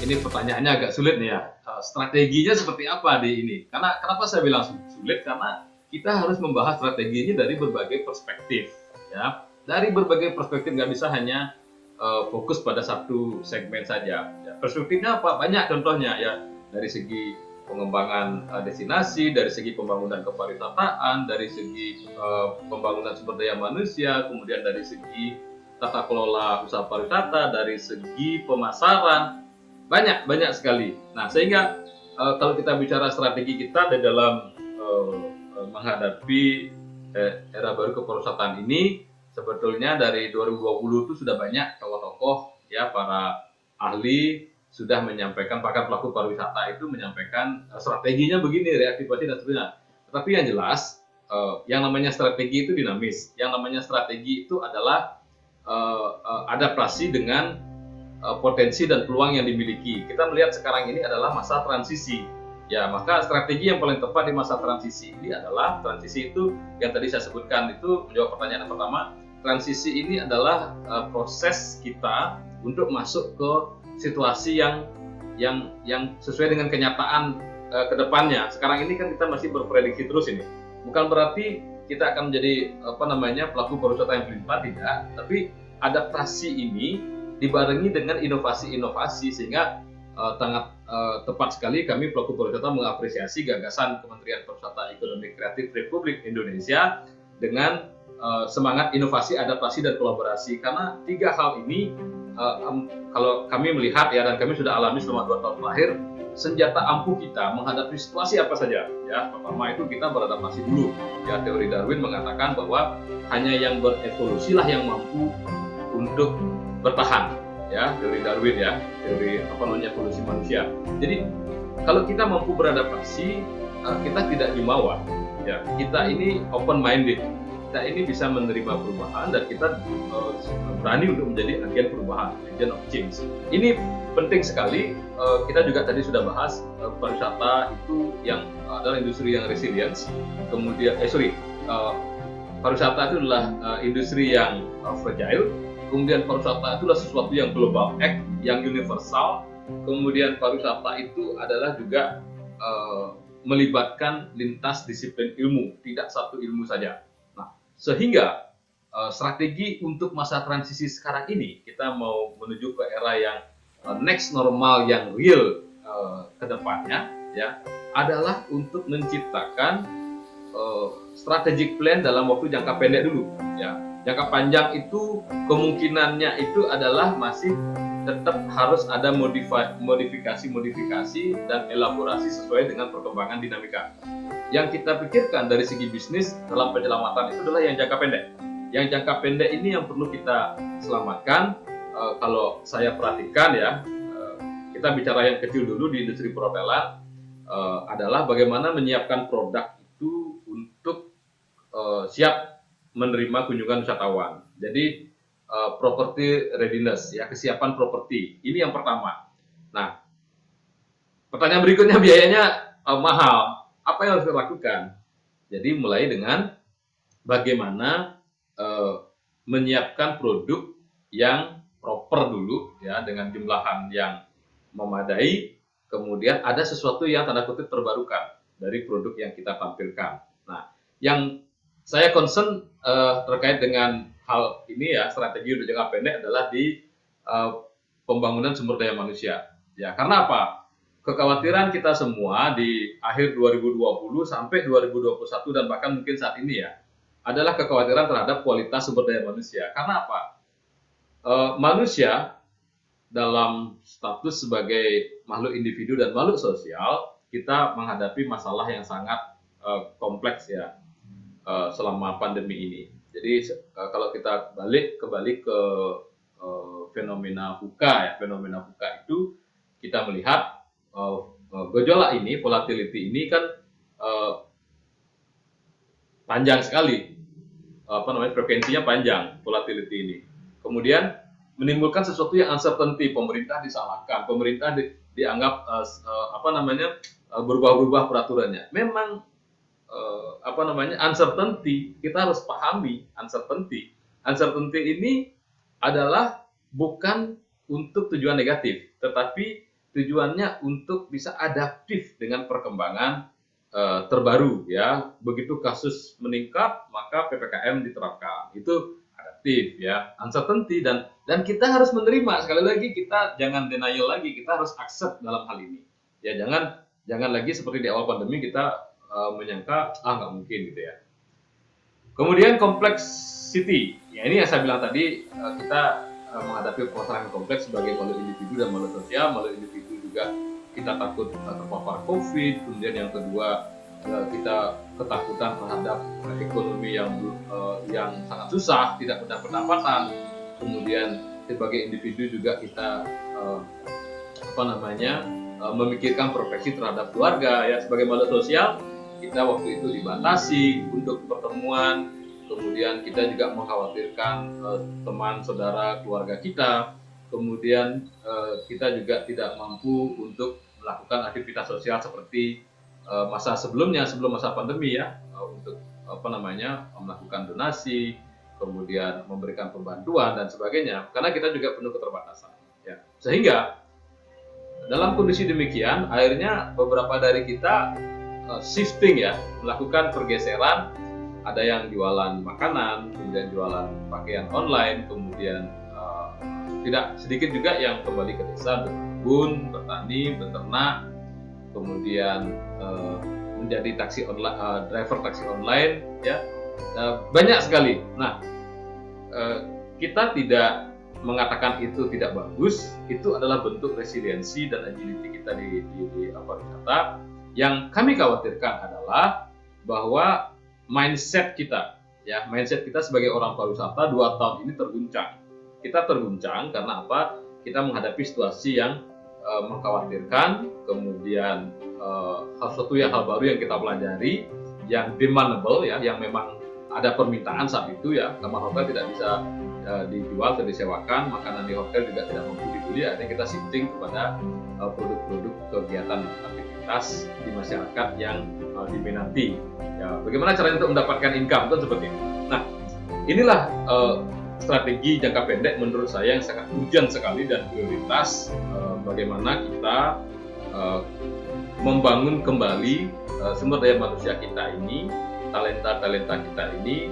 ini pertanyaannya agak sulit nih ya. Strateginya seperti apa di ini? Karena kenapa saya bilang sulit? Karena kita harus membahas strategi ini dari berbagai perspektif, ya. Dari berbagai perspektif, nggak bisa hanya fokus pada satu segmen saja. Ya, perspektifnya apa? Banyak contohnya ya, dari segi pengembangan destinasi, dari segi pembangunan kepariwisataan, dari segi pembangunan sumber daya manusia, kemudian dari segi tata kelola usaha pariwisata, dari segi pemasaran, banyak sekali. Nah, sehingga kalau kita bicara strategi kita di dalam menghadapi era baru kepariwisataan ini, sebetulnya dari 2020 itu sudah banyak tokoh-tokoh ya, para ahli sudah menyampaikan, bahkan pelaku pariwisata itu menyampaikan strateginya begini, reaktivasi dan sebagainya. Tetapi yang jelas, yang namanya strategi itu dinamis. Yang namanya strategi itu adalah adaptasi dengan potensi dan peluang yang dimiliki. Kita melihat sekarang ini adalah masa transisi. Ya, maka strategi yang paling tepat di masa transisi ini adalah, transisi itu yang tadi saya sebutkan itu menjawab pertanyaan yang pertama. Transisi ini adalah proses kita untuk masuk ke situasi yang sesuai dengan kenyataan ke depannya. Sekarang ini kan kita masih berprediksi terus ini. Bukan berarti kita akan menjadi pelaku pariwisata yang berlimpah, tidak, tapi adaptasi ini dibarengi dengan inovasi-inovasi, sehingga sangat tepat sekali kami pelaku pariwisata mengapresiasi gagasan Kementerian Pariwisata Ekonomi Kreatif Republik Indonesia dengan semangat inovasi, adaptasi, dan kolaborasi. Karena tiga hal ini kalau kami melihat ya, dan kami sudah alami selama 2 tahun terakhir, senjata ampuh kita menghadapi situasi apa saja. Ya, pertama itu kita beradaptasi dulu. Ya, teori Darwin mengatakan bahwa hanya yang berevolusilah yang mampu untuk bertahan. Ya, teori Darwin ya, teori evolusi manusia. Jadi kalau kita mampu beradaptasi, kita tidak jumawa. Ya, kita ini open minded. Kita ini bisa menerima perubahan, dan kita berani untuk menjadi agen perubahan, agent of change. Ini penting sekali. Kita juga tadi sudah bahas pariwisata itu yang adalah industri yang resilience. Kemudian pariwisata itu adalah industri yang fragile. Kemudian pariwisata itu adalah sesuatu yang global act, yang universal. Kemudian pariwisata itu adalah juga melibatkan lintas disiplin ilmu, tidak satu ilmu saja. Sehingga strategi untuk masa transisi sekarang ini, kita mau menuju ke era yang next normal, yang real ke depannya, ya, adalah untuk menciptakan strategic plan dalam waktu jangka pendek dulu. Ya. Jangka panjang itu kemungkinannya itu adalah masih tetap harus ada modifikasi dan elaborasi sesuai dengan perkembangan dinamika. Yang kita pikirkan dari segi bisnis dalam penyelamatan itu adalah yang jangka pendek. Yang jangka pendek ini yang perlu kita selamatkan. Kalau saya perhatikan ya, kita bicara yang kecil dulu di industri perhotelan, adalah bagaimana menyiapkan produk itu untuk siap menerima kunjungan wisatawan. Jadi property readiness, ya, kesiapan properti. Ini yang pertama. Nah, pertanyaan berikutnya, biayanya mahal. Apa yang harus dilakukan? Jadi mulai dengan bagaimana menyiapkan produk yang proper dulu, ya, dengan jumlahan yang memadai. Kemudian ada sesuatu yang tanda kutip terbarukan dari produk yang kita tampilkan. Nah, yang saya concern terkait dengan hal ini ya, strategi untuk jangka pendek adalah di pembangunan sumber daya manusia. Ya, karena apa? Kekhawatiran kita semua di akhir 2020 sampai 2021 dan bahkan mungkin saat ini ya, adalah kekhawatiran terhadap kualitas sumber daya manusia. Karena apa? Manusia dalam status sebagai makhluk individu dan makhluk sosial, kita menghadapi masalah yang sangat kompleks ya selama pandemi ini. Jadi kalau kita kembali ke fenomena VUCA ya, fenomena VUCA itu kita melihat gejolak ini, volatility ini kan panjang sekali, frekuensinya panjang, volatility ini. Kemudian menimbulkan sesuatu yang uncertainty, pemerintah disalahkan, pemerintah dianggap berubah-ubah peraturannya. Memang uncertainty, kita harus pahami uncertainty. Uncertainty ini adalah bukan untuk tujuan negatif, tetapi tujuannya untuk bisa adaptif dengan perkembangan terbaru ya. Begitu kasus meningkat, maka PPKM diterapkan. Itu adaptif ya, uncertainty, dan kita harus menerima. Sekali lagi, kita jangan denial lagi, kita harus accept dalam hal ini. Ya, jangan lagi seperti di awal pandemi kita menyangka nggak mungkin gitu ya. Kemudian complexity. Ya, ini yang saya bilang tadi, kita menghadapi permasalahan kompleks sebagai makhluk individu dan makhluk sosial. Makhluk individu juga kita takut terpapar COVID. Kemudian yang kedua, kita ketakutan terhadap ekonomi yang sangat susah, tidak punya pendapatan. Kemudian sebagai individu juga kita memikirkan proteksi terhadap keluarga ya. Sebagai makhluk sosial, kita waktu itu dibatasi untuk pertemuan. Kemudian kita juga mengkhawatirkan teman, saudara, keluarga kita. Kemudian kita juga tidak mampu untuk melakukan aktivitas sosial seperti masa sebelumnya, sebelum masa pandemi ya, untuk melakukan donasi, kemudian memberikan pembantuan dan sebagainya, karena kita juga penuh keterbatasan. Ya. Sehingga dalam kondisi demikian, akhirnya beberapa dari kita shifting ya, melakukan pergeseran. Ada yang jualan makanan, kemudian jualan pakaian online, kemudian tidak sedikit juga yang kembali ke desa, berkebun, bertani, beternak, kemudian menjadi driver taksi online ya. Banyak sekali. Nah, kita tidak mengatakan itu tidak bagus. Itu adalah bentuk resiliensi dan agility kita di pariwisata. Yang kami khawatirkan adalah bahwa mindset kita sebagai orang pariwisata 2 tahun ini terguncang. Kita terguncang karena apa? Kita menghadapi situasi yang mengkhawatirkan, kemudian hal baru yang kita pelajari, yang demandable ya, yang memang ada permintaan saat itu ya. Kamar hotel tidak bisa dijual atau disewakan, makanan di hotel juga tidak mampu dibeli. Akhirnya kita shifting kepada produk-produk kegiatan aktivitas di masyarakat yang diminati. Ya, bagaimana caranya untuk mendapatkan income kan seperti itu. Nah, inilah strategi jangka pendek menurut saya yang sangat urgent sekali dan prioritas, bagaimana kita membangun kembali sumber daya manusia kita ini, talenta kita ini.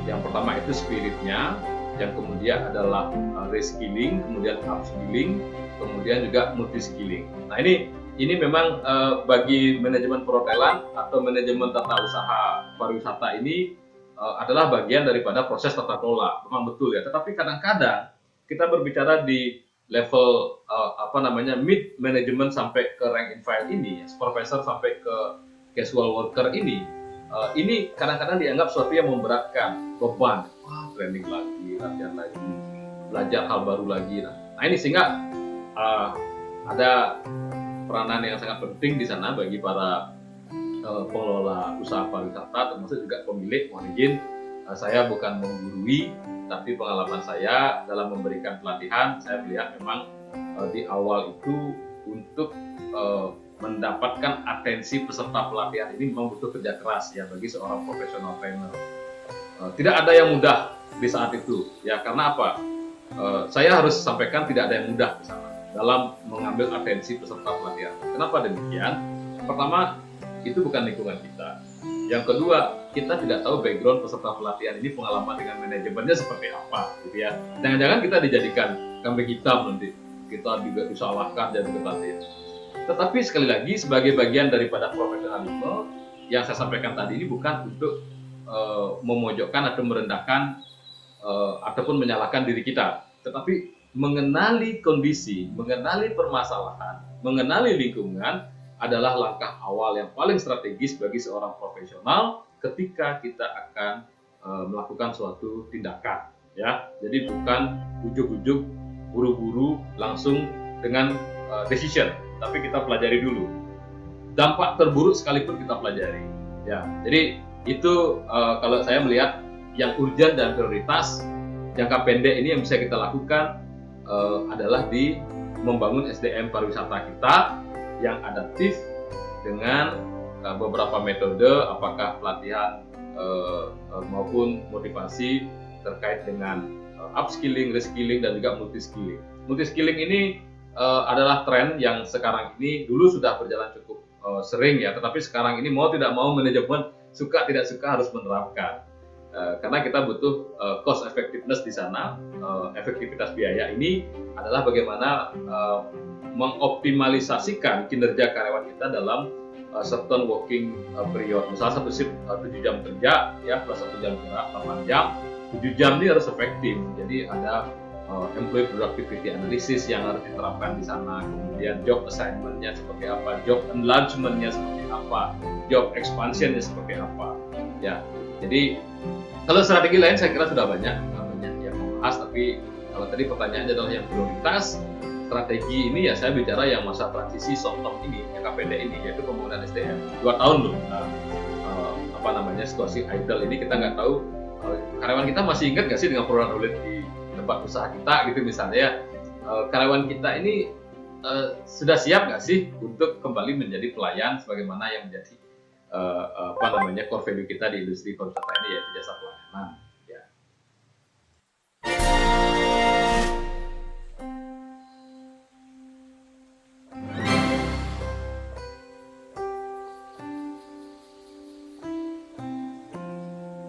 Yang pertama itu spiritnya, yang kemudian adalah reskilling, kemudian upskilling, kemudian juga multiskilling. Nah, ini memang bagi manajemen perhotelan atau manajemen tata usaha pariwisata ini adalah bagian daripada proses tata kelola. Memang betul ya. Tetapi kadang-kadang kita berbicara di level mid management sampai ke rank and file ini, supervisor sampai ke casual worker ini kadang-kadang dianggap sesuatu yang memberatkan, beban. Training lagi, latihan lagi, belajar hal baru lagi. Nah, ini sehingga ada peranan yang sangat penting di sana bagi para pengelola usaha pariwisata, termasuk juga pemilik. Mohon izin, saya bukan menggurui, tapi pengalaman saya dalam memberikan pelatihan, saya melihat memang di awal itu untuk mendapatkan atensi peserta pelatihan ini memang butuh kerja keras ya bagi seorang profesional trainer. Tidak ada yang mudah di saat itu ya, karena apa? Saya harus sampaikan tidak ada yang mudah di sana dalam mengambil atensi peserta pelatihan. Kenapa demikian? Pertama, itu bukan lingkungan kita. Yang kedua, kita tidak tahu background peserta pelatihan ini, pengalaman dengan manajemennya seperti apa, gitu ya. Jangan-jangan kita dijadikan kambing hitam nanti, kita juga disalahkan dan diketatin. Tetapi sekali lagi, sebagai bagian daripada profesionalisme, yang saya sampaikan tadi ini bukan untuk memojokkan atau merendahkan ataupun menyalahkan diri kita, tetapi mengenali kondisi, mengenali permasalahan, mengenali lingkungan adalah langkah awal yang paling strategis bagi seorang profesional ketika kita akan melakukan suatu tindakan. Ya, jadi bukan ujuk-ujuk, buru-buru langsung dengan decision, tapi kita pelajari dulu. Dampak terburuk sekalipun kita pelajari. Ya, jadi itu kalau saya melihat yang urgent dan prioritas jangka pendek ini yang bisa kita lakukan adalah di membangun SDM pariwisata kita yang adaptif dengan beberapa metode, apakah pelatihan maupun motivasi terkait dengan upskilling, reskilling, dan juga multiskilling. multi skilling ini adalah tren yang sekarang ini dulu sudah berjalan cukup sering ya, tetapi sekarang ini mau tidak mau manajemen suka tidak suka harus menerapkan. Karena kita butuh cost effectiveness di sana, efektivitas biaya ini adalah bagaimana mengoptimalisasikan kinerja karyawan kita dalam certain working period. Misalnya satu shift 7 jam kerja, ya plus 1 jam gerak 8 jam, 7 jam ini harus efektif. Jadi ada employee productivity analysis yang harus diterapkan di sana, kemudian job assignment-nya seperti apa, job enlargement-nya seperti apa, job expansion-nya seperti apa. Ya, jadi kalau strategi lain saya kira sudah banyak yang membahas, tapi kalau tadi pertanyaannya adalah yang prioritas, strategi ini ya saya bicara yang masa transisi short term ini, yang KPD ini, yaitu pembangunan SDM 2 tahun loh. Situasi idle ini kita nggak tahu karyawan kita masih ingat nggak sih dengan program knowledge di tempat usaha kita gitu misalnya ya. Karyawan kita ini sudah siap nggak sih untuk kembali menjadi pelayan sebagaimana yang menjadi core value kita di industri pariwisata ini, yaitu jasa pelayanan.